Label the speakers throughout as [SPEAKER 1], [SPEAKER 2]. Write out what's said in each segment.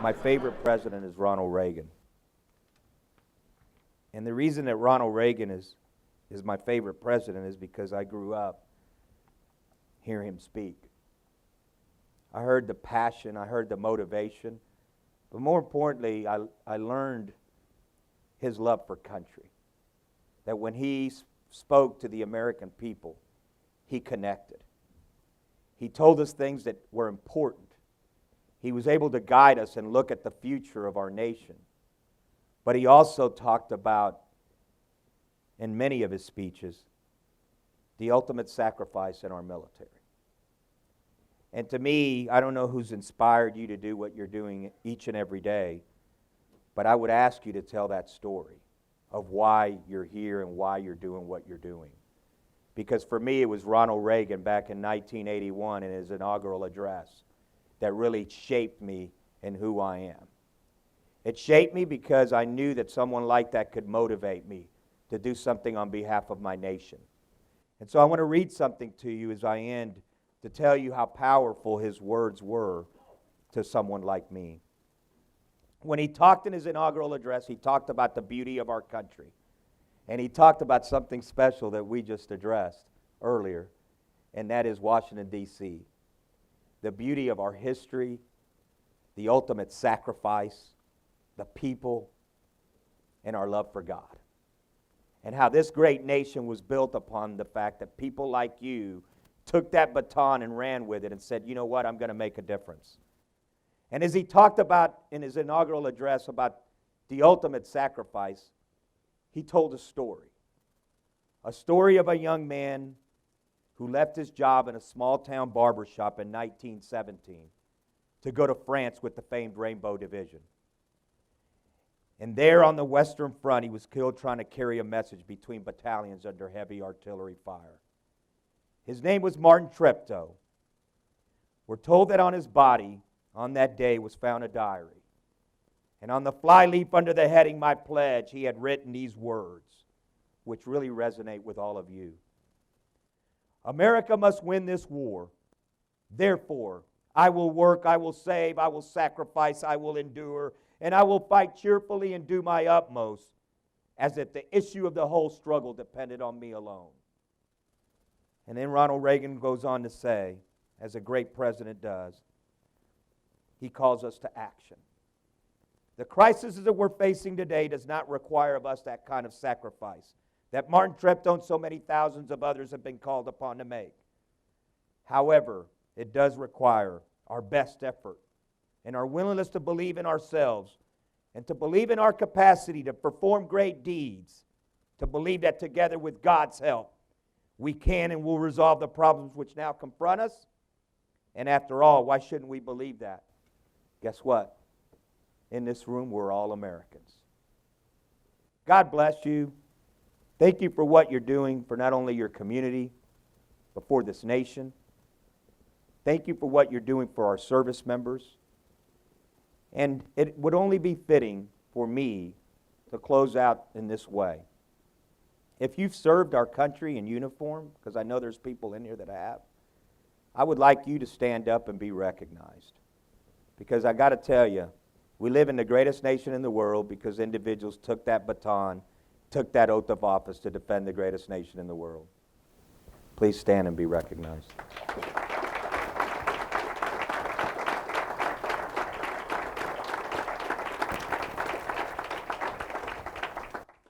[SPEAKER 1] My favorite president is Ronald Reagan. And the reason that Ronald Reagan is my favorite president is because I grew up hearing him speak. I heard the passion, I heard the motivation, but more importantly, I learned his love for country. That when he spoke to the American people, he connected. He told us things that were important. He was able to guide us and look at the future of our nation. But he also talked about, in many of his speeches, the ultimate sacrifice in our military. And to me, I don't know who's inspired you to do what you're doing each and every day, but I would ask you to tell that story of why you're here and why you're doing what you're doing. Because for me, it was Ronald Reagan back in 1981 in his inaugural address that really shaped me in who I am. It shaped me because I knew that someone like that could motivate me to do something on behalf of my nation. And so I want to read something to you as I end to tell you how powerful his words were to someone like me. When he talked in his inaugural address, he talked about the beauty of our country. And he talked about something special that we just addressed earlier, and that is Washington, D.C. The beauty of our history, the ultimate sacrifice, the people, and our love for God. And how this great nation was built upon the fact that people like you took that baton and ran with it and said, you know what, I'm going to make a difference. And as he talked about in his inaugural address about the ultimate sacrifice, he told a story of a young man who left his job in a small-town barber shop in 1917 to go to France with the famed Rainbow Division. And there on the Western Front, he was killed trying to carry a message between battalions under heavy artillery fire. His name was Martin Treptow. We're told that on his body, on that day, was found a diary. And on the flyleaf under the heading, My Pledge, he had written these words, which really resonate with all of you. America must win this war. Therefore, I will work, I will save, I will sacrifice, I will endure, and I will fight cheerfully and do my utmost, as if the issue of the whole struggle depended on me alone. And then Ronald Reagan goes on to say, as a great president does, he calls us to action. The crisis that we're facing today does not require of us that kind of sacrifice that Martin Treptow and so many thousands of others have been called upon to make. However, it does require our best effort and our willingness to believe in ourselves and to believe in our capacity to perform great deeds, to believe that together with God's help, we can and will resolve the problems which now confront us. And after all, why shouldn't we believe that? Guess what? In this room, we're all Americans. God bless you. Thank you for what you're doing for not only your community, but for this nation. Thank you for what you're doing for our service members. And it would only be fitting for me to close out in this way. If you've served our country in uniform, because I know there's people in here that have, I would like you to stand up and be recognized. Because I got to tell you, we live in the greatest nation in the world because individuals took that baton, took that oath of office to defend the greatest nation in the world. Please stand and be recognized.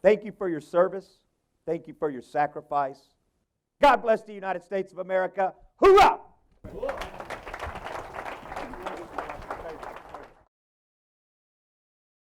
[SPEAKER 1] Thank you for your service. Thank you for your sacrifice. God bless the United States of America. Hoorah!